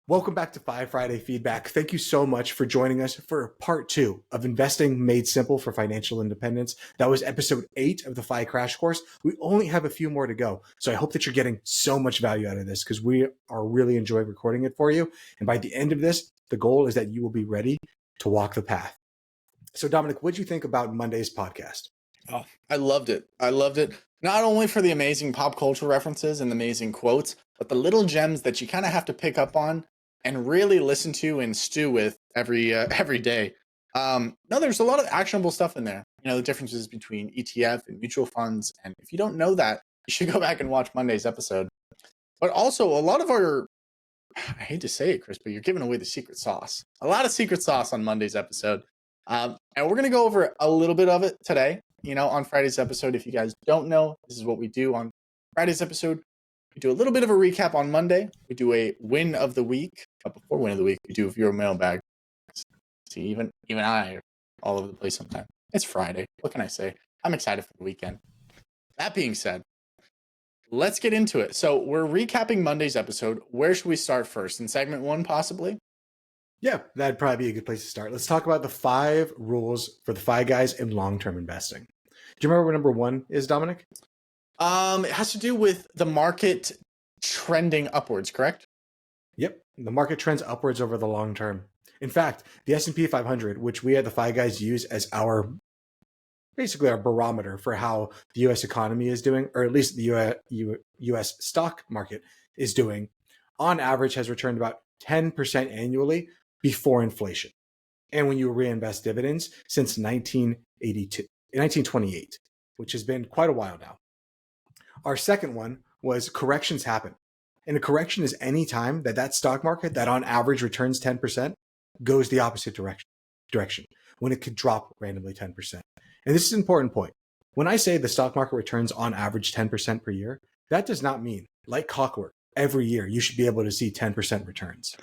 Welcome back to Five Friday Feedback. Thank you so much for joining us for part 2 of Investing Made Simple for Financial Independence. That was episode 8 of the FI Crash Course. We only have a few more to go. So I hope that you're getting so much value out of this because we are really enjoying recording it for you. And by the end of this, the goal is that you will be ready to walk the path. So Dominic, what did you think about Monday's podcast? Oh, I loved it. I loved it. Not only for the amazing pop culture references and the amazing quotes, but the little gems that you kind of have to pick up on and really listen to and stew with every day. No, there's a lot of actionable stuff in there. You know, the differences between ETF and mutual funds. And if you don't know that, you should go back and watch Monday's episode. But also a lot of our, I hate to say it, Chris, but you're giving away the secret sauce. A lot of secret sauce on Monday's episode. And we're going to go over a little bit of it today. You know, on Friday's episode, if you guys don't know, this is what we do on Friday's episode. We do a little bit of a recap on Monday. We do a win of the week. But before win of the week, we do a viewer mailbag. See, even I are all over the place sometimes. It's Friday. What can I say? I'm excited for the weekend. That being said, let's get into it. So we're recapping Monday's episode. Where should we start first? In segment 1, possibly? Yeah, that'd probably be a good place to start. Let's talk about the 5 rules for the FI guys in long-term investing. Do you remember what number 1 is, Dominic? It has to do with the market trending upwards, correct? Yep. The market trends upwards over the long term. In fact, the S&P 500, which we at the FI guys use as basically our barometer for how the U.S. economy is doing, or at least the U.S. stock market is doing, on average has returned about 10% annually before inflation. And when you reinvest dividends since 1928, which has been quite a while now. Our second one was corrections happen. And a correction is any time that stock market that on average returns 10% goes the opposite direction when it could drop randomly 10%. And this is an important point. When I say the stock market returns on average 10% per year, that does not mean, like clockwork, every year you should be able to see 10% returns.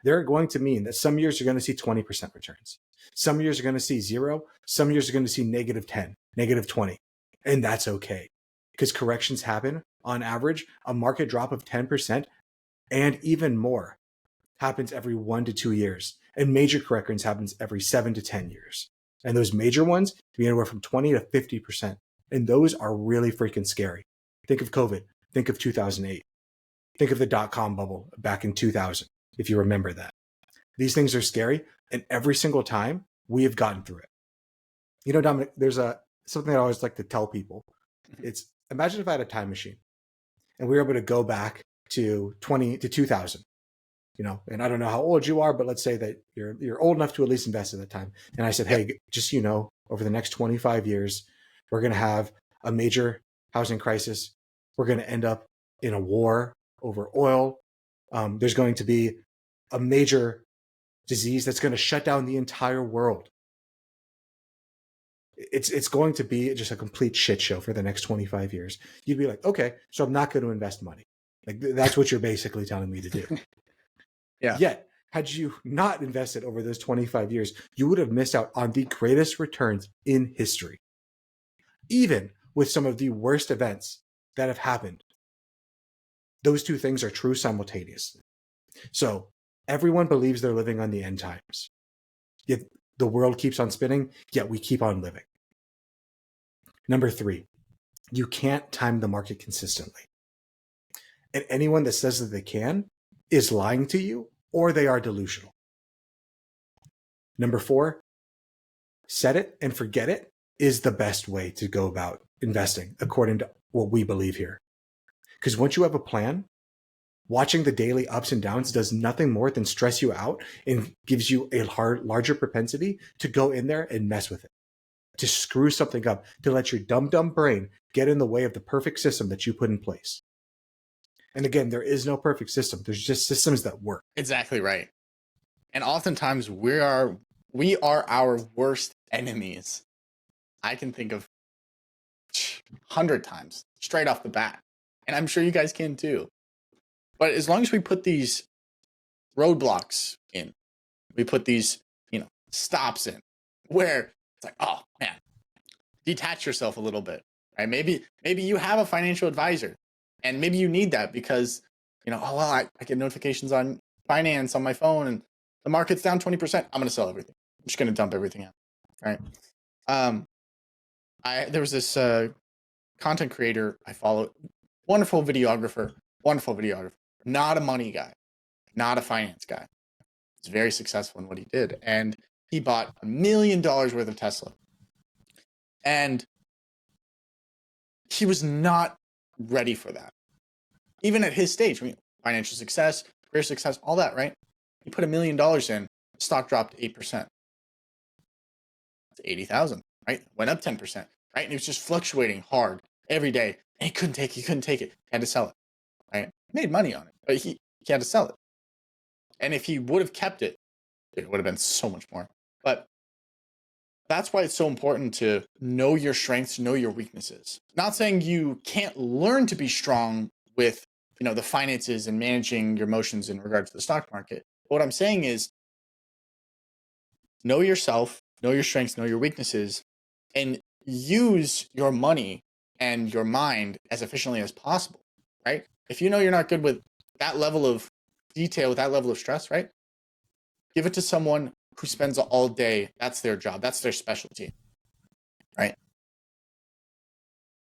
They're going to mean that some years you're going to see 20% returns. Some years are going to see 0. Some years are going to see -10, -20. And that's okay because corrections happen on average. A market drop of 10% and even more happens every 1 to 2 years. And major corrections happens every 7 to 10 years. And those major ones can be anywhere from 20 to 50%. And those are really freaking scary. Think of COVID. Think of 2008. Think of the dot-com bubble back in 2000. If you remember that. These things are scary, and every single time we have gotten through it. You know, Dominic, there's something I always like to tell people. It's imagine if I had a time machine and we were able to go back to 2000, you know, and I don't know how old you are, but let's say that you're old enough to at least invest at that time. And I said, hey, just so you know, over the next 25 years, we're going to have a major housing crisis. We're going to end up in a war over oil. There's going to be a major disease that's going to shut down the entire world. It's going to be just a complete shit show for the next 25 years. You'd be like, okay, so I'm not going to invest money. Like that's what you're basically telling me to do. Yeah. Yet, had you not invested over those 25 years, you would have missed out on the greatest returns in history. Even with some of the worst events that have happened. Those two things are true simultaneously. So everyone believes they're living on the end times. Yet the world keeps on spinning, yet we keep on living. Number 3, you can't time the market consistently. And anyone that says that they can is lying to you or they are delusional. Number 4, set it and forget it is the best way to go about investing according to what we believe here. Because once you have a plan, watching the daily ups and downs does nothing more than stress you out and gives you a larger propensity to go in there and mess with it, to screw something up, to let your dumb brain get in the way of the perfect system that you put in place. And again, there is no perfect system. There's just systems that work. Exactly right. And oftentimes we are our worst enemies. I can think of 100 times straight off the bat. And I'm sure you guys can too. But as long as we put these roadblocks in, we put these, stops in where it's like, oh man, detach yourself a little bit, right? Maybe you have a financial advisor and maybe you need that because, oh, well, I get notifications on finance on my phone and the market's down 20%. I'm going to sell everything. I'm just going to dump everything out. Right. There was this content creator I follow, wonderful videographer, not a money guy, not a finance guy. He's very successful in what he did. And he bought $1 million worth of Tesla. And he was not ready for that. Even at his stage, I mean, financial success, career success, all that, right? He put $1 million in, stock dropped 8%. That's 80,000, right? Went up 10%, right? And it was just fluctuating hard every day. And he couldn't take it. He had to sell it, right? Made money on it, but he had to sell it. And if he would have kept it, it would have been so much more. But that's why it's so important to know your strengths, know your weaknesses. Not saying you can't learn to be strong with, the finances and managing your emotions in regard to the stock market. But what I'm saying is know yourself, know your strengths, know your weaknesses, and use your money and your mind as efficiently as possible, right? If you know you're not good with that level of detail, with that level of stress, right? Give it to someone who spends all day. That's their job. That's their specialty, right?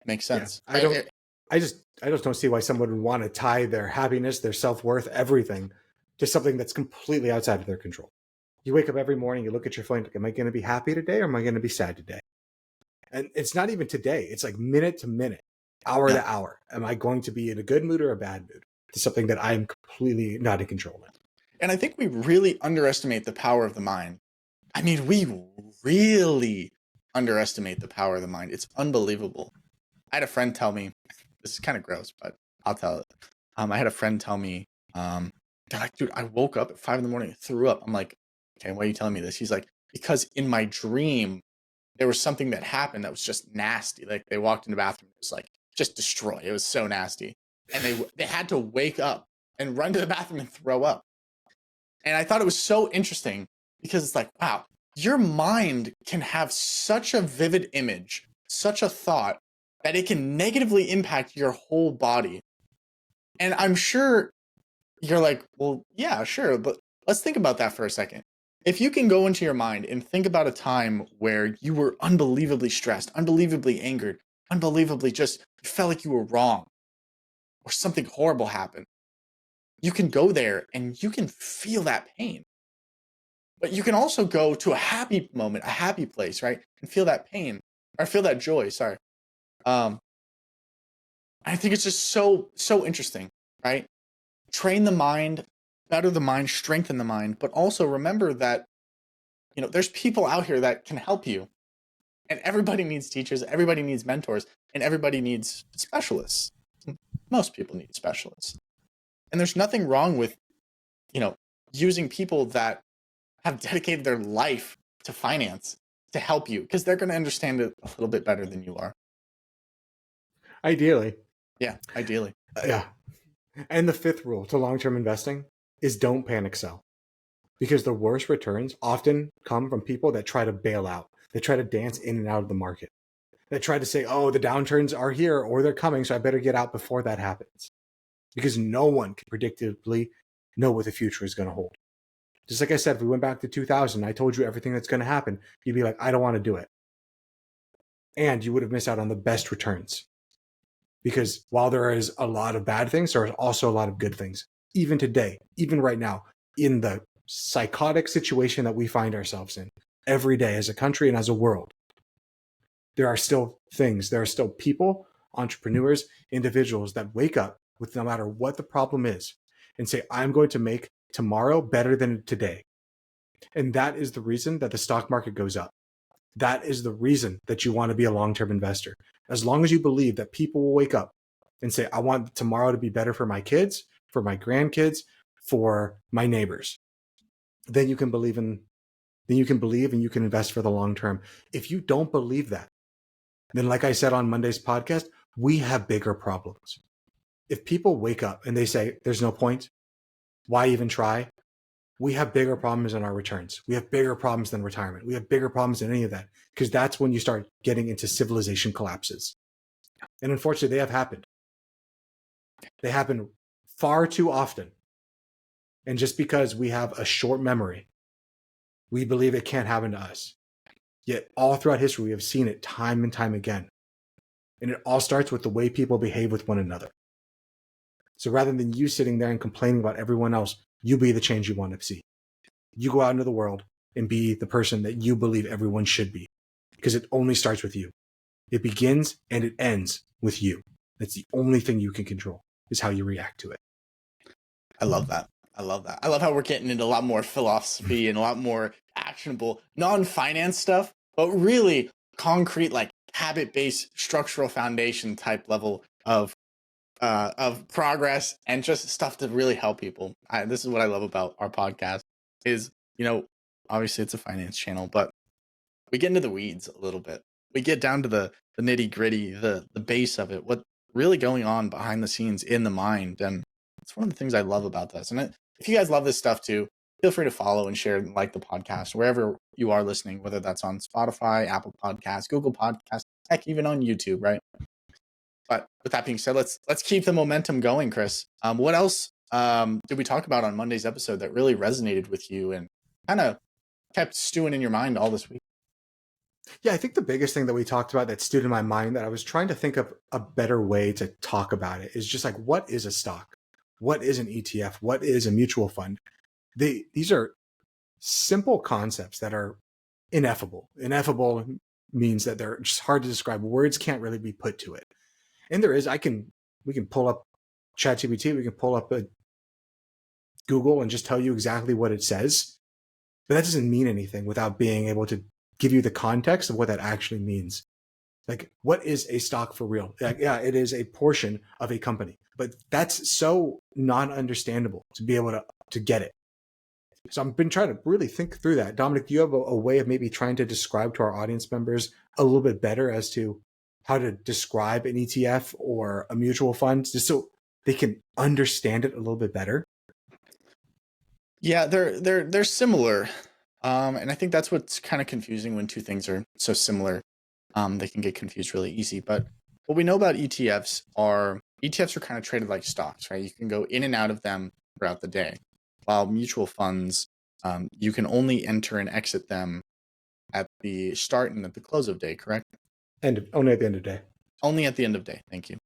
Makes sense. Yeah, I just don't see why someone would want to tie their happiness, their self-worth, everything to something that's completely outside of their control. You wake up every morning, you look at your phone, like, am I going to be happy today or am I going to be sad today? And it's not even today. It's like minute to minute, hour to hour. Am I going to be in a good mood or a bad mood? It's something that I'm completely not in control of. And I think we really underestimate the power of the mind. I mean, we really underestimate the power of the mind. It's unbelievable. I had a friend tell me, this is kind of gross, but I'll tell it. I had a friend tell me, they're like, dude, I woke up at 5 a.m, and threw up. I'm like, okay, why are you telling me this? He's like, because in my dream, there was something that happened that was just nasty. Like they walked in the bathroom, it was like just destroyed. It was so nasty. And they had to wake up and run to the bathroom and throw up. And I thought it was so interesting because it's like, wow, your mind can have such a vivid image, such a thought that it can negatively impact your whole body. And I'm sure you're like, well, yeah, sure. But let's think about that for a second. If you can go into your mind and think about a time where you were unbelievably stressed, unbelievably angered, unbelievably just felt like you were wrong or something horrible happened, you can go there and you can feel that pain. But you can also go to a happy moment, a happy place, right? And feel that pain or feel that joy. Sorry. I think it's just so interesting, right? Train the mind, better the mind, strengthen the mind, but also remember that, there's people out here that can help you. And everybody needs teachers, everybody needs mentors, and everybody needs specialists. Most people need specialists. And there's nothing wrong with, using people that have dedicated their life to finance to help you because they're going to understand it a little bit better than you are. Ideally. Yeah, ideally. Yeah. And the fifth rule to long-term investing is don't panic sell. Because the worst returns often come from people that try to bail out. They try to dance in and out of the market. They try to say, oh, the downturns are here or they're coming, so I better get out before that happens. Because no one can predictably know what the future is going to hold. Just like I said, if we went back to 2000, I told you everything that's going to happen, you'd be like, I don't want to do it. And you would have missed out on the best returns. Because while there is a lot of bad things, there is also a lot of good things. Even today, even right now, in the psychotic situation that we find ourselves in every day as a country and as a world, there are still things, there are still people, entrepreneurs, individuals that wake up with no matter what the problem is and say, I'm going to make tomorrow better than today. And that is the reason that the stock market goes up. That is the reason that you want to be a long-term investor. As long as you believe that people will wake up and say, I want tomorrow to be better for my kids, for my grandkids, for my neighbors, then you can believe and you can invest for the long term. If you don't believe that, then like I said on Monday's podcast, we have bigger problems. If people wake up and they say, there's no point, why even try? We have bigger problems in our returns. We have bigger problems than retirement. We have bigger problems than any of that, because that's when you start getting into civilization collapses. And unfortunately, they have happened. They happen far too often. And just because we have a short memory, we believe it can't happen to us. Yet all throughout history, we have seen it time and time again. And it all starts with the way people behave with one another. So rather than you sitting there and complaining about everyone else, you be the change you want to see. You go out into the world and be the person that you believe everyone should be, because it only starts with you. It begins and it ends with you. That's the only thing you can control, is how you react to it. I love that. I love that. I love how we're getting into a lot more philosophy and a lot more actionable, non-finance stuff, but really concrete, like habit-based structural foundation type level of progress and just stuff to really help people. This is what I love about our podcast is, obviously it's a finance channel, but we get into the weeds a little bit. We get down to the nitty gritty, the base of it, what's really going on behind the scenes in the mind. And it's one of the things I love about this. And if you guys love this stuff too, feel free to follow and share and like the podcast wherever you are listening, whether that's on Spotify, Apple Podcasts, Google Podcasts, heck, even on YouTube, right? But with that being said, let's keep the momentum going, Chris. What else did we talk about on Monday's episode that really resonated with you and kind of kept stewing in your mind all this week? Yeah, I think the biggest thing that we talked about that stood in my mind that I was trying to think of a better way to talk about it is just like, what is a stock? What is an ETF? What is a mutual fund? These are simple concepts that are ineffable. Ineffable means that they're just hard to describe. Words can't really be put to it. And we can pull up ChatGPT, we can pull up a Google and just tell you exactly what it says. But that doesn't mean anything without being able to give you the context of what that actually means. Like, what is a stock for real? Like, yeah, it is a portion of a company, but that's so non-understandable to be able to get it. So I've been trying to really think through that. Dominic, do you have a way of maybe trying to describe to our audience members a little bit better as to how to describe an ETF or a mutual fund, just so they can understand it a little bit better? Yeah, they're similar. And I think that's what's kind of confusing when two things are so similar. They can get confused really easy. But what we know about ETFs are kind of traded like stocks, right? You can go in and out of them throughout the day. While mutual funds, you can only enter and exit them at the start and at the close of day, correct? Only at the end of the day. Only at the end of day, thank you.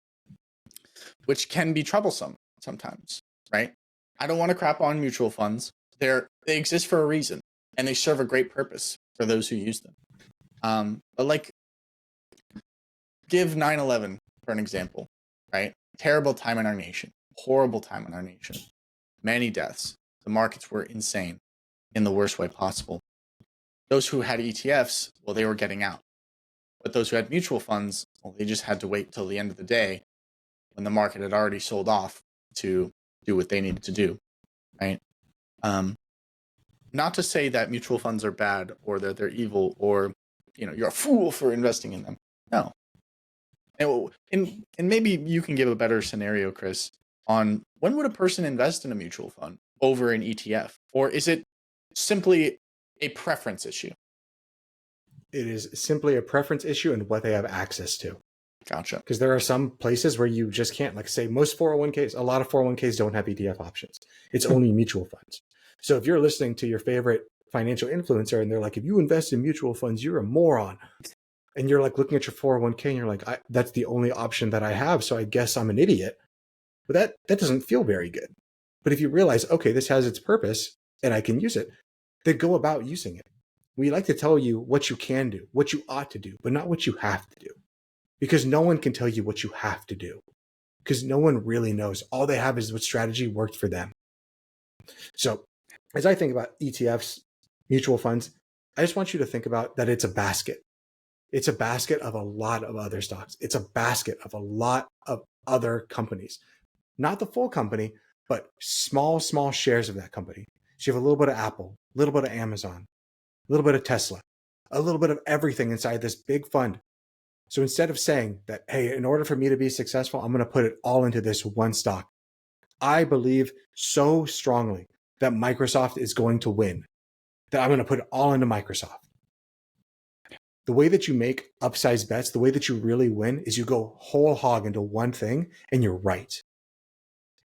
Which can be troublesome sometimes, right? I don't want to crap on mutual funds. They exist for a reason, and they serve a great purpose for those who use them. But like, give 9/11 for an example, right? Terrible time in our nation, horrible time in our nation, many deaths. The markets were insane in the worst way possible. Those who had ETFs, well, they were getting out. But those who had mutual funds, well, they just had to wait till the end of the day when the market had already sold off to do what they needed to do, right? Not to say that mutual funds are bad or that they're evil or, you're a fool for investing in them. No. And maybe you can give a better scenario, Chris, on when would a person invest in a mutual fund over an ETF? Or is it simply a preference issue? It is simply a preference issue and what they have access to. Gotcha. Because there are some places where you just can't, like say most 401ks, a lot of 401ks don't have ETF options. It's only mutual funds. So if you're listening to your favorite financial influencer and they're like, if you invest in mutual funds, you're a moron. And you're like looking at your 401k and you're like, that's the only option that I have. So I guess I'm an idiot. But that doesn't feel very good. But if you realize, okay, this has its purpose and I can use it, then go about using it. We like to tell you what you can do, what you ought to do, but not what you have to do. Because no one can tell you what you have to do. Because no one really knows. All they have is what strategy worked for them. So as I think about ETFs, mutual funds, I just want you to think about that it's a basket. It's a basket of a lot of other stocks. It's a basket of a lot of other companies. Not the full company, but small shares of that company. So you have a little bit of Apple, a little bit of Amazon, a little bit of Tesla, a little bit of everything inside this big fund. So instead of saying that, hey, in order for me to be successful, I'm going to put it all into this one stock, I believe so strongly that Microsoft is going to win, that I'm going to put it all into Microsoft. The way that you make upsized bets, the way that you really win is you go whole hog into one thing and you're right.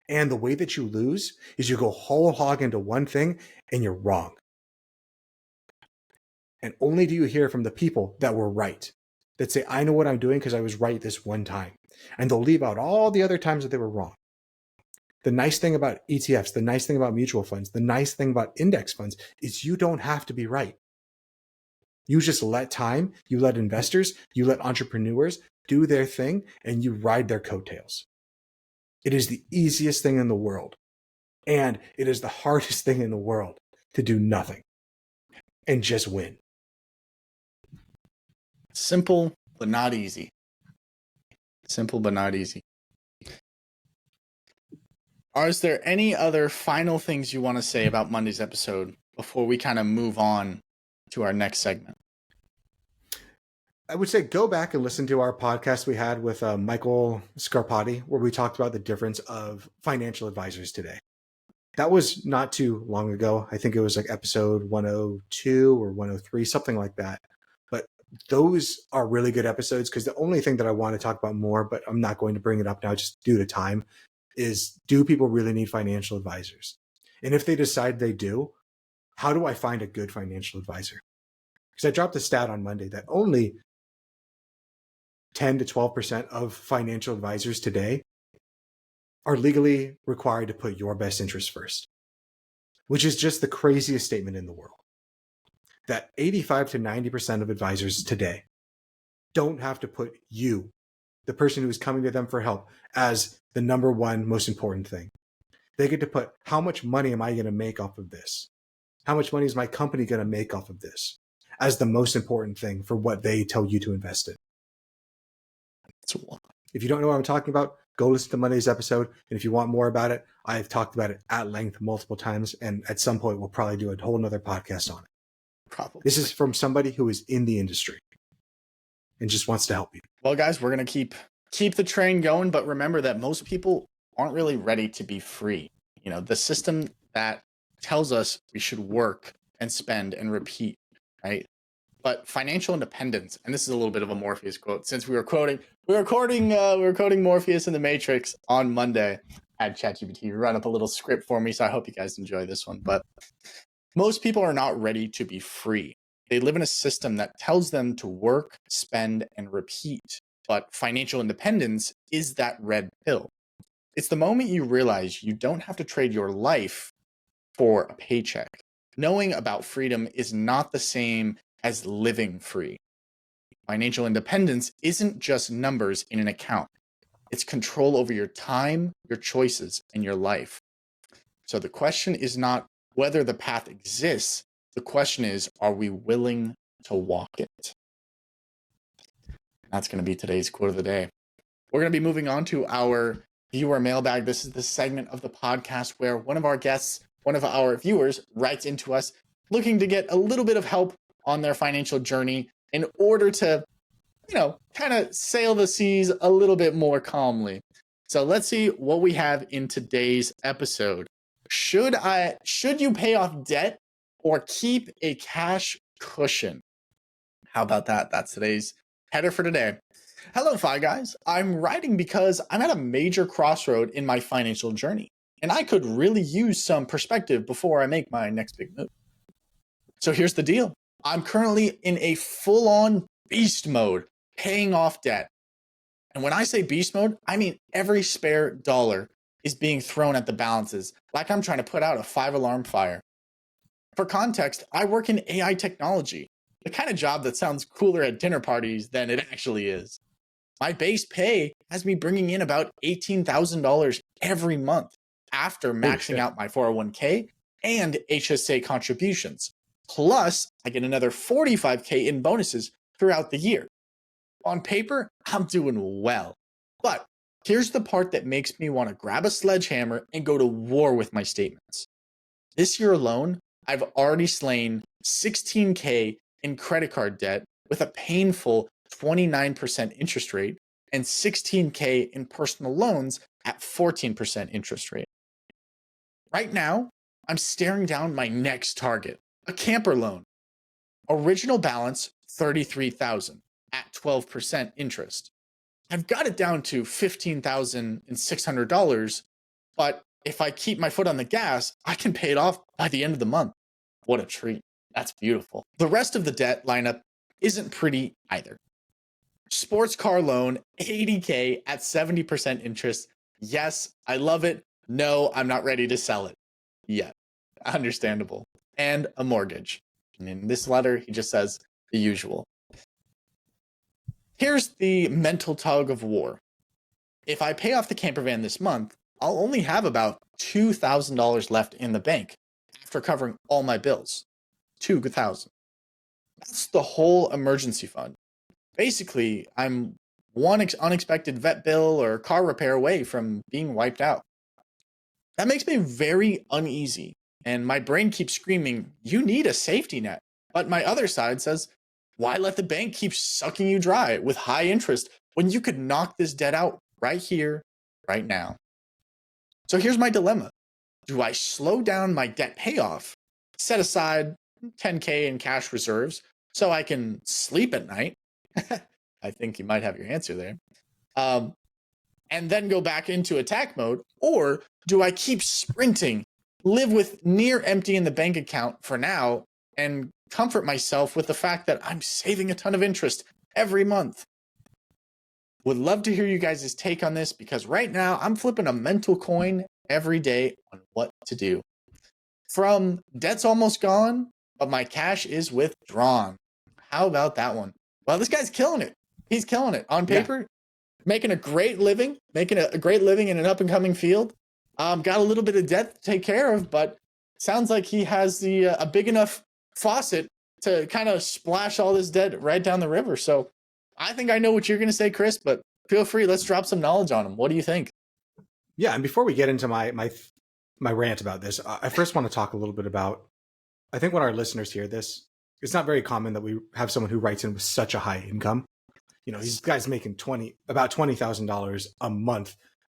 And the way that you lose is you go whole hog into one thing and you're wrong. And only do you hear from the people that were right, that say, I know what I'm doing because I was right this one time. And they'll leave out all the other times that they were wrong. The nice thing about ETFs, the nice thing about mutual funds, the nice thing about index funds is you don't have to be right. You just let time, you let investors, you let entrepreneurs do their thing, and you ride their coattails. It is the easiest thing in the world. And it is the hardest thing in the world to do nothing and just win. Simple, but not easy. Simple, but not easy. Is there any other final things you want to say about Monday's episode before we kind of move on to our next segment? I would say go back and listen to our podcast we had with Michael Scarpati, where we talked about the difference of financial advisors today. That was not too long ago. I think it was like episode 102 or 103, something like that. But those are really good episodes because the only thing that I want to talk about more, but I'm not going to bring it up now just due to time, is do people really need financial advisors? And if they decide they do, how do I find a good financial advisor? Because I dropped a stat on Monday that only 10 to 12% of financial advisors today are legally required to put your best interest first, which is just the craziest statement in the world. That 85 to 90% of advisors today don't have to put you, the person who is coming to them for help, as the number one most important thing. They get to put, how much money am I going to make off of this? How much money is my company going to make off of this? As the most important thing for what they tell you to invest in. If you don't know what I'm talking about, go listen to Monday's episode. And if you want more about it, I've talked about it at length multiple times. And at some point, we'll probably do a whole nother podcast on it. Probably. This is from somebody who is in the industry and just wants to help you. Well, guys, we're going to keep the train going. But remember that most people aren't really ready to be free. You know, the system that tells us we should work and spend and repeat, right? But financial independence, and this is a little bit of a Morpheus quote, since we were quoting Morpheus in the Matrix on Monday. I had ChatGPT run up a little script for me, so I hope you guys enjoy this one. But most people are not ready to be free. They live in a system that tells them to work, spend, and repeat. But financial independence is that red pill. It's the moment you realize you don't have to trade your life for a paycheck. Knowing about freedom is not the same as living free. Financial independence isn't just numbers in an account. It's control over your time, your choices, and your life. So the question is not whether the path exists. The question is, are we willing to walk it? That's going to be today's quote of the day. We're going to be moving on to our viewer mailbag. This is the segment of the podcast where one of our guests, one of our viewers, writes into us looking to get a little bit of help on their financial journey in order to, kind of sail the seas a little bit more calmly. So let's see what we have in today's episode. Should you pay off debt or keep a cash cushion? How about that? That's today's header for today. Hello, Fi Guys. I'm writing because I'm at a major crossroad in my financial journey, and I could really use some perspective before I make my next big move. So here's the deal. I'm currently in a full-on beast mode, paying off debt. And when I say beast mode, I mean every spare dollar is being thrown at the balances, like I'm trying to put out a 5-alarm fire. For context, I work in AI technology, the kind of job that sounds cooler at dinner parties than it actually is. My base pay has me bringing in about $18,000 every month after maxing out my 401k and HSA contributions. Plus, I get another $45K in bonuses throughout the year. On paper, I'm doing well. But here's the part that makes me want to grab a sledgehammer and go to war with my statements. This year alone, I've already slain $16K in credit card debt with a painful 29% interest rate and $16K in personal loans at 14% interest rate. Right now, I'm staring down my next target. A camper loan. Original balance, $33,000 at 12% interest. I've got it down to $15,600 But if I keep my foot on the gas, I can pay it off by the end of the month. What a treat. That's beautiful. The rest of the debt lineup isn't pretty either. Sports car loan, 80K at 70% interest. Yes, I love it. No, I'm not ready to sell it yet. Understandable. And a mortgage. And in this letter, he just says the usual. Here's the mental tug of war. If I pay off the camper van this month, I'll only have about $2,000 left in the bank after covering all my bills. $2,000. That's the whole emergency fund. Basically, I'm one unexpected vet bill or car repair away from being wiped out. That makes me very uneasy, and my brain keeps screaming, you need a safety net. But my other side says, why let the bank keep sucking you dry with high interest when you could knock this debt out right here, right now? So here's my dilemma. Do I slow down my debt payoff, set aside 10K in cash reserves so I can sleep at night? I think you might have your answer there. And then go back into attack mode? Or do I keep sprinting, live with near empty in the bank account for now, and comfort myself with the fact that I'm saving a ton of interest every month? Would love to hear you guys' take on this, because right now I'm flipping a mental coin every day on what to do. From debt's almost gone, but my cash is withdrawn. How about that one? Well, this guy's killing it. He's killing it on paper, making a great living, in an up and coming field. Got a little bit of debt to take care of, but sounds like he has a big enough faucet to kind of splash all this debt right down the river. So I think I know what you're going to say, Chris, but feel free. Let's drop some knowledge on him. What do you think? Yeah, and before we get into my rant about this, I first want to talk a little bit about, I think when our listeners hear this, it's not very common that we have someone who writes in with such a high income. You know, these guys making about $20,000 a month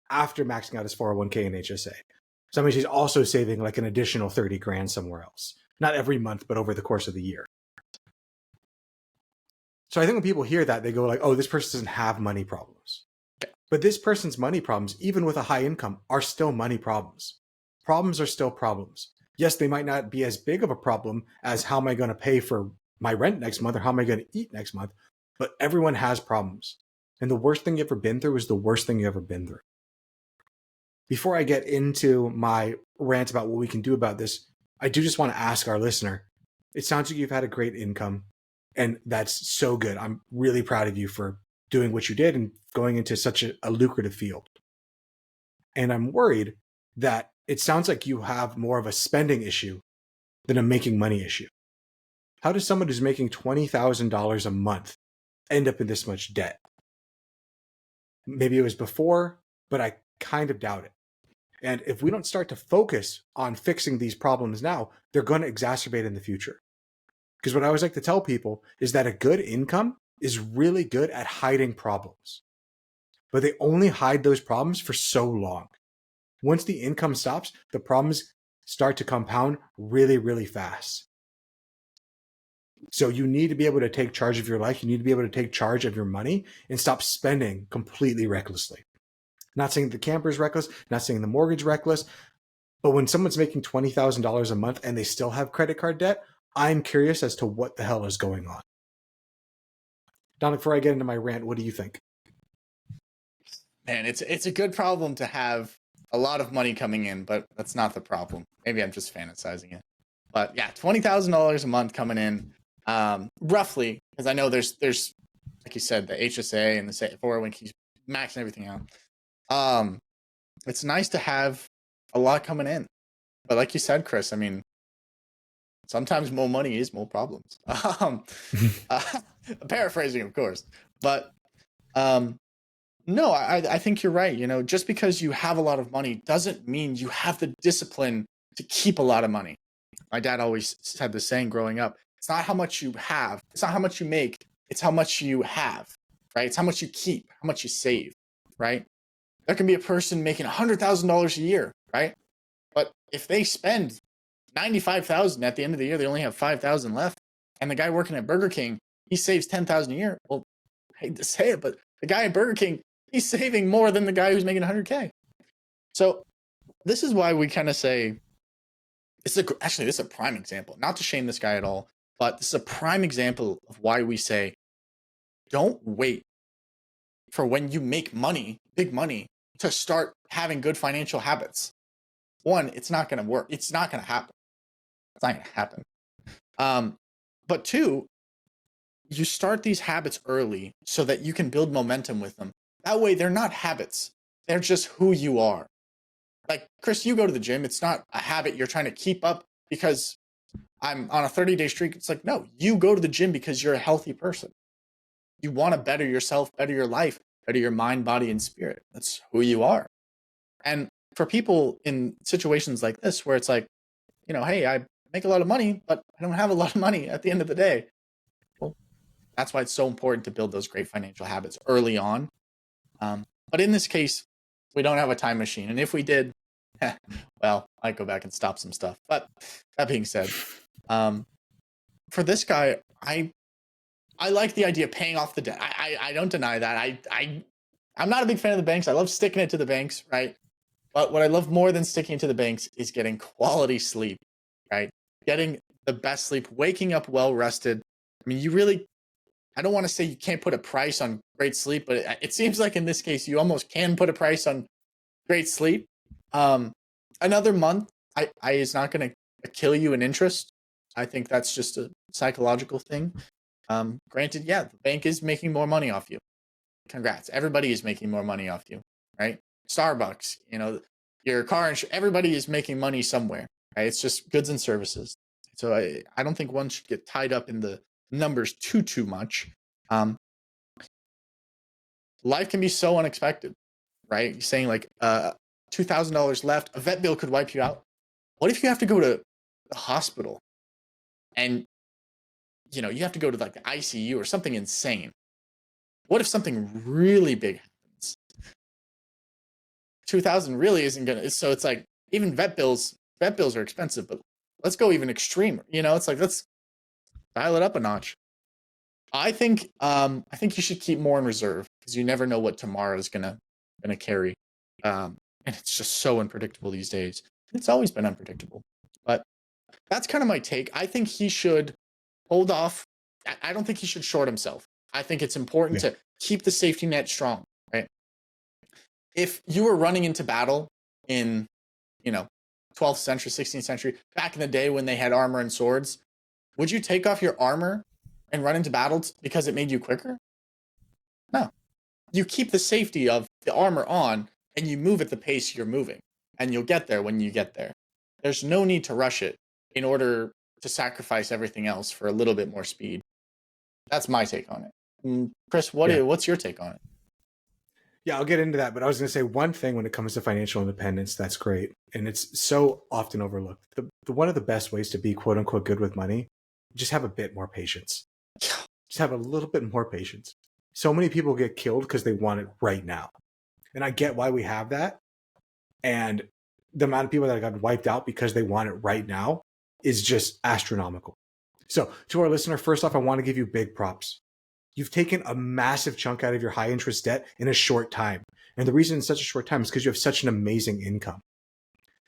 after maxing out his 401k and HSA. So I mean, he's also saving like an additional 30 grand somewhere else. Not every month, but over the course of the year. So I think when people hear that, they go like, oh, this person doesn't have money problems. But this person's money problems, even with a high income, are still money problems. Problems are still problems. Yes, they might not be as big of a problem as how am I going to pay for my rent next month or how am I going to eat next month, but everyone has problems. And the worst thing you've ever been through is the worst thing you've ever been through. Before I get into my rant about what we can do about this, I do just want to ask our listener, it sounds like you've had a great income, and that's so good. I'm really proud of you for doing what you did and going into such a lucrative field. And I'm worried that it sounds like you have more of a spending issue than a making money issue. How does someone who's making $20,000 a month end up in this much debt? Maybe it was before, but I kind of doubt it. And if we don't start to focus on fixing these problems now, they're going to exacerbate in the future. Because what I always like to tell people is that a good income is really good at hiding problems. But they only hide those problems for so long. Once the income stops, the problems start to compound really, really fast. So you need to be able to take charge of your life. You need to be able to take charge of your money and stop spending completely recklessly. Not saying the camper is reckless, not saying the mortgage reckless, but when someone's making $20,000 a month and they still have credit card debt, I'm curious as to what the hell is going on. Dominic, before I get into my rant, what do you think? Man, it's a good problem to have a lot of money coming in, but that's not the problem. Maybe I'm just fantasizing it. But yeah, $20,000 a month coming in, roughly, because I know there's like you said, the HSA and the 401k maxing everything out. It's nice to have a lot coming in, but like you said, Chris, I mean, sometimes more money is more problems. Paraphrasing, of course, but no, I think you're right. You know, just because you have a lot of money doesn't mean you have the discipline to keep a lot of money. My dad always had the saying growing up, it's not how much you have, it's not how much you make, it's how much you have, right? It's how much you keep, how much you save, right? There can be a person making $100,000 a year, right? But if they spend $95,000 at the end of the year, they only have $5,000 left. And the guy working at Burger King, he saves $10,000 a year. Well, I hate to say it, but the guy at Burger King, he's saving more than the guy who's making $100K. So this is why we kind of say actually this is a prime example. Not to shame this guy at all, but this is a prime example of why we say don't wait for when you make money, big money, to start having good financial habits. One, it's not going to work. It's not going to happen. It's not going to happen. But two, you start these habits early so that you can build momentum with them. That way, they're not habits. They're just who you are. Like, Chris, you go to the gym. It's not a habit you're trying to keep up because I'm on a 30-day streak. It's like, no, you go to the gym because you're a healthy person. You want to better yourself, better your life, better your mind, body, and spirit. That's who you are. And for people in situations like this, where it's like, hey, I make a lot of money, but I don't have a lot of money at the end of the day. Well, that's why it's so important to build those great financial habits early on. But in this case, we don't have a time machine. And if we did, well, I'd go back and stop some stuff. But that being said, for this guy, I like the idea of paying off the debt. I don't deny that. I'm not a big fan of the banks. I love sticking it to the banks, right? But what I love more than sticking it to the banks is getting quality sleep, right? Getting the best sleep, waking up well rested. I mean, I don't want to say you can't put a price on great sleep, but it seems like in this case, you almost can put a price on great sleep. Another month is not going to kill you in interest. I think that's just a psychological thing. Granted, yeah, the bank is making more money off you. Congrats. Everybody is making more money off you, right? Starbucks, your car insurance, everybody is making money somewhere, right? It's just goods and services. So I don't think one should get tied up in the numbers too much. Life can be so unexpected, right? You're saying like $2,000 left, a vet bill could wipe you out. What if you have to go to the hospital and you have to go to like the ICU or something insane? What if something really big happens? 2,000 really isn't gonna. So it's like even vet bills are expensive, but let's go even extreme. It's like let's dial it up a notch. I think you should keep more in reserve because you never know what tomorrow is gonna carry, and it's just so unpredictable these days. It's always been unpredictable, but that's kind of my take. I think he should hold off. I don't think he should short himself. I think it's important to keep the safety net strong, right? If you were running into battle in, 12th century, 16th century, back in the day when they had armor and swords, would you take off your armor and run into battle because it made you quicker? No. You keep the safety of the armor on and you move at the pace you're moving, and you'll get there when you get there. There's no need to rush it in order to sacrifice everything else for a little bit more speed. That's my take on it. Chris, what's your take on it? Yeah, I'll get into that, but I was going to say one thing when it comes to financial independence that's great, and it's so often overlooked. The one of the best ways to be quote unquote good with money, just have a bit more patience. Just have a little bit more patience. So many people get killed because they want it right now. And I get why we have that. And the amount of people that got wiped out because they want it right now is just astronomical. So to our listener, first off, I want to give you big props. You've taken a massive chunk out of your high interest debt in a short time. And the reason in such a short time is because you have such an amazing income.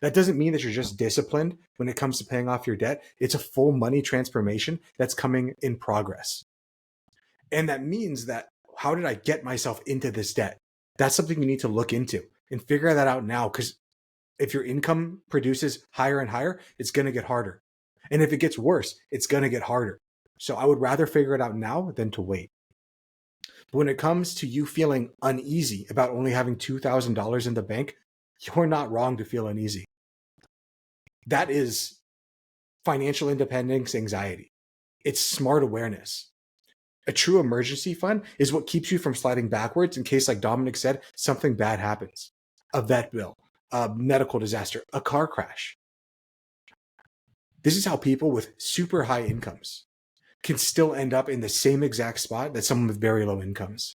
That doesn't mean that you're just disciplined when it comes to paying off your debt. It's a full money transformation that's coming in progress. And that means that how did I get myself into this debt? That's something you need to look into and figure that out now, because if your income produces higher and higher, it's going to get harder. And if it gets worse, it's going to get harder. So I would rather figure it out now than to wait. But when it comes to you feeling uneasy about only having $2,000 in the bank, you're not wrong to feel uneasy. That is financial independence anxiety. It's smart awareness. A true emergency fund is what keeps you from sliding backwards in case, like Dominic said, something bad happens. A vet bill, a medical disaster, a car crash. This is how people with super high incomes can still end up in the same exact spot that someone with very low incomes.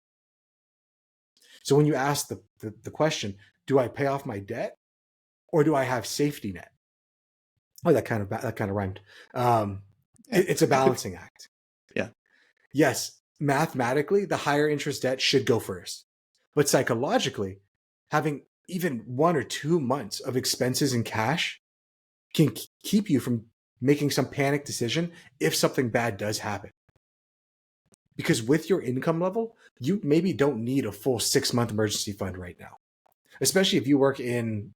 So when you ask the question, do I pay off my debt or do I have safety net? Oh, that kind of rhymed. It's a balancing act. Yeah. Yes, mathematically, the higher interest debt should go first. But psychologically, having even 1 or 2 months of expenses in cash can keep you from making some panic decision if something bad does happen. Because with your income level, you maybe don't need a full 6-month emergency fund right now. Especially if you work in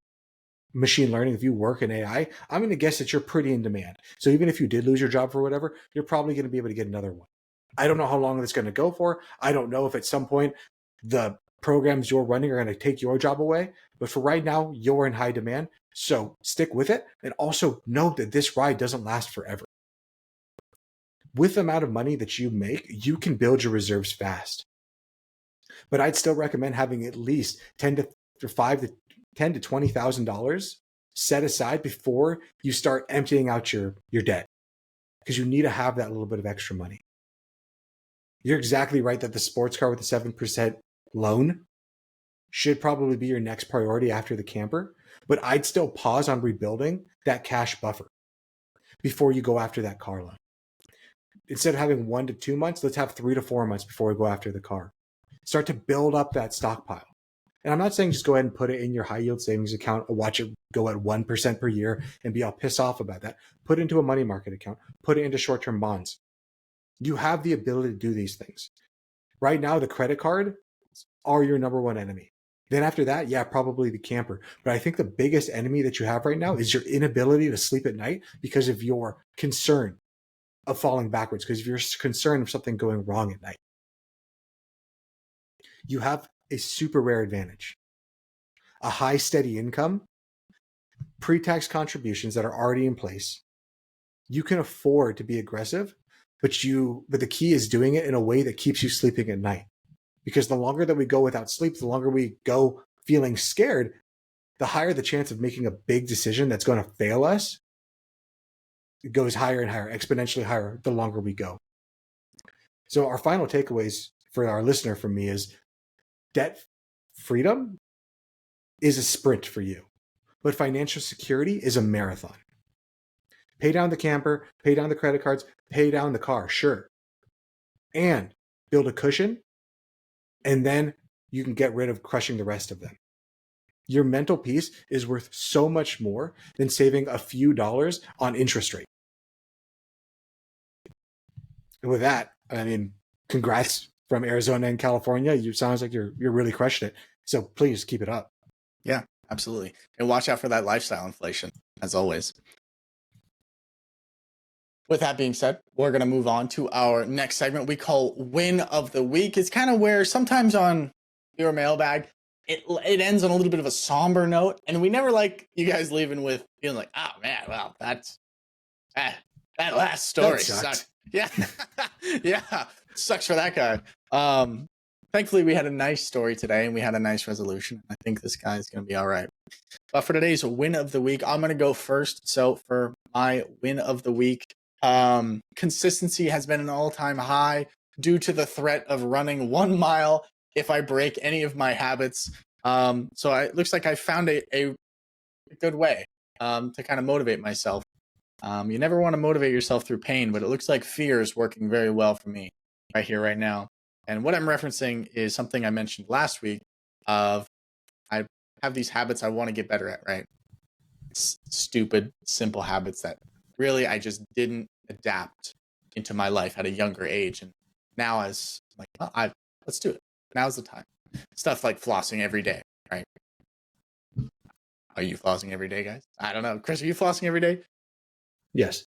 machine learning, if you work in AI, I'm going to guess that you're pretty in demand. So even if you did lose your job for whatever, you're probably going to be able to get another one. I don't know how long it's going to go for. I don't know if at some point the programs you're running are going to take your job away. But for right now, you're in high demand. So stick with it. And also know that this ride doesn't last forever. With the amount of money that you make, you can build your reserves fast. But I'd still recommend having at least $10 to $20,000 set aside before you start emptying out your debt, because you need to have that little bit of extra money. You're exactly right that the sports car with the 7% loan should probably be your next priority after the camper, but I'd still pause on rebuilding that cash buffer before you go after that car loan. Instead of having 1 to 2 months, let's have 3 to 4 months before we go after the car. Start to build up that stockpile. And I'm not saying just go ahead and put it in your high yield savings account or watch it go at 1% per year and be all pissed off about that. Put it into a money market account, put it into short-term bonds. You have the ability to do these things. Right now, the credit card are your number one enemy. Then after that, yeah, probably the camper. But I think the biggest enemy that you have right now is your inability to sleep at night because of your concern of falling backwards, because of your concern of something going wrong at night. You have a super rare advantage. A high steady income, pre-tax contributions that are already in place. You can afford to be aggressive, but the key is doing it in a way that keeps you sleeping at night. Because the longer that we go without sleep, the longer we go feeling scared, the higher the chance of making a big decision that's going to fail us. It goes higher and higher, exponentially higher, the longer we go. So our final takeaways for our listener from me is debt freedom is a sprint for you, but financial security is a marathon. Pay down the camper, pay down the credit cards, pay down the car, sure. And build a cushion, and then you can get rid of crushing the rest of them. Your mental peace is worth so much more than saving a few dollars on interest rate. And with that, I mean, congrats from Arizona and California. You sounds like you're really crushing it. So please keep it up. Yeah, absolutely. And watch out for that lifestyle inflation, as always. With that being said, we're going to move on to our next segment we call Win of the Week. It's kind of where sometimes on your mailbag, it ends on a little bit of a somber note. And we never like you guys leaving with feeling like, oh man, well, that last story sucked. Yeah. Yeah. Sucks for that guy. Thankfully, we had a nice story today and we had a nice resolution. I think this guy is going to be all right. But for today's Win of the Week, I'm going to go first. So for my Win of the Week, consistency has been an all-time high due to the threat of running 1 mile if I break any of my habits. So it looks like I found a good way to kind of motivate myself. You never want to motivate yourself through pain, but it looks like fear is working very well for me right here, right now. And what I'm referencing is something I mentioned last week of I have these habits I want to get better at, right? Stupid, simple habits that really I just didn't adapt into my life at a younger age. And now as like, well, let's do it. Now's the time. Stuff like flossing every day, right? Are you flossing every day, guys? I don't know. Chris, are you flossing every day? Yes.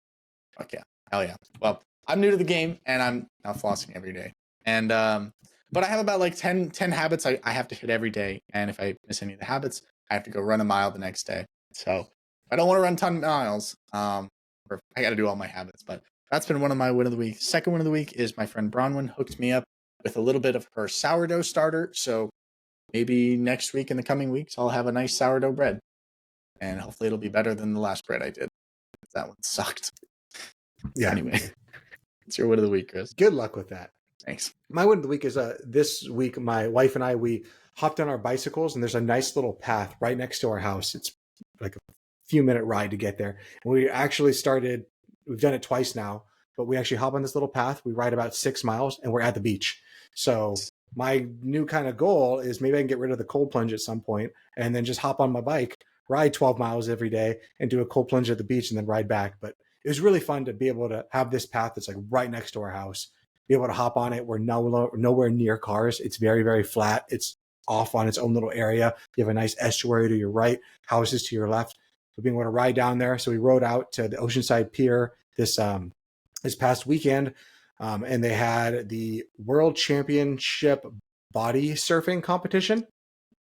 Okay. Hell yeah. Well, I'm new to the game and I'm now flossing every day. And but I have about like 10 habits I have to hit every day. And if I miss any of the habits, I have to go run a mile the next day. So I don't want to run 10 miles. Or I got to do all my habits. But that's been one of my win of the week. Second win of the week is my friend Bronwyn hooked me up with a little bit of her sourdough starter. So maybe next week, in the coming weeks, I'll have a nice sourdough bread. And hopefully it'll be better than the last bread I did. That one sucked. Yeah. Anyway, it's your win of the week, Chris. Good luck with that. Thanks. My win of the week is this week, my wife and I, we hopped on our bicycles, and there's a nice little path right next to our house. It's like a few minute ride to get there. And we actually we've done it twice now, but we actually hop on this little path. We ride about 6 miles and we're at the beach. So my new kind of goal is maybe I can get rid of the cold plunge at some point and then just hop on my bike, ride 12 miles every day and do a cold plunge at the beach and then ride back. But it was really fun to be able to have this path that's like right next to our house, be able to hop on it. We're nowhere near cars. It's very, very flat. It's off on its own little area. You have a nice estuary to your right, houses to your left. So being able to ride down there. So we rode out to the Oceanside Pier this past weekend. And they had the World Championship body surfing competition.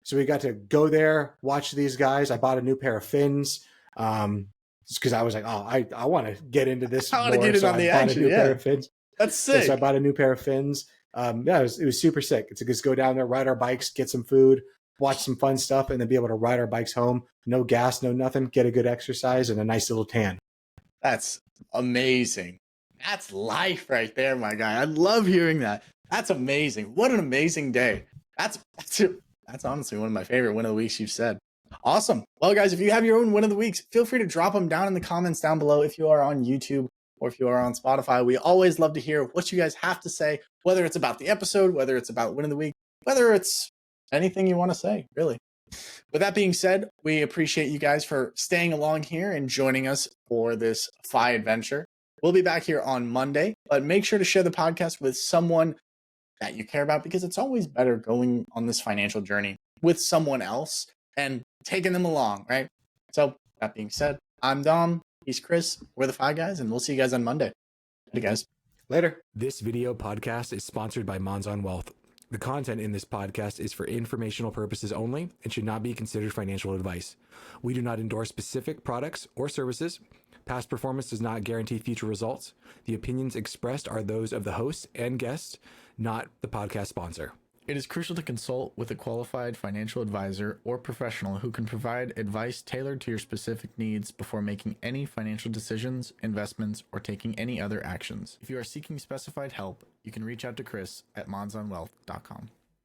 So we got to go there, watch these guys. I bought a new pair of fins just because I was like, oh, I want to get into this I want to more. get in So on I the bought action. a new pair Yeah, of fins. that's Yeah, sick. so I bought a new pair of fins. Yeah, it was super sick. It's just go down there, ride our bikes, get some food, watch some fun stuff, and then be able to ride our bikes home. No gas, no nothing. Get a good exercise and a nice little tan. That's amazing. That's life right there, my guy. I love hearing that. That's amazing. What an amazing day. That's honestly one of my favorite win of the weeks you've said. Awesome. Well, guys, if you have your own win of the weeks, feel free to drop them down in the comments down below if you are on YouTube or if you are on Spotify. We always love to hear what you guys have to say, whether it's about the episode, whether it's about win of the week, whether it's anything you want to say, really. With that being said, we appreciate you guys for staying along here and joining us for this FI adventure. We'll be back here on Monday, but make sure to share the podcast with someone that you care about because it's always better going on this financial journey with someone else and taking them along, right? So that being said, I'm Dom, he's Chris, we're the FI guys, and we'll see you guys on Monday. Hey guys. Later. This video podcast is sponsored by Monzon Wealth. The content in this podcast is for informational purposes only and should not be considered financial advice. We do not endorse specific products or services. Past performance does not guarantee future results. The opinions expressed are those of the host and guests, not the podcast sponsor. It is crucial to consult with a qualified financial advisor or professional who can provide advice tailored to your specific needs before making any financial decisions, investments, or taking any other actions. If you are seeking specified help, you can reach out to Chris at monzonwealth.com.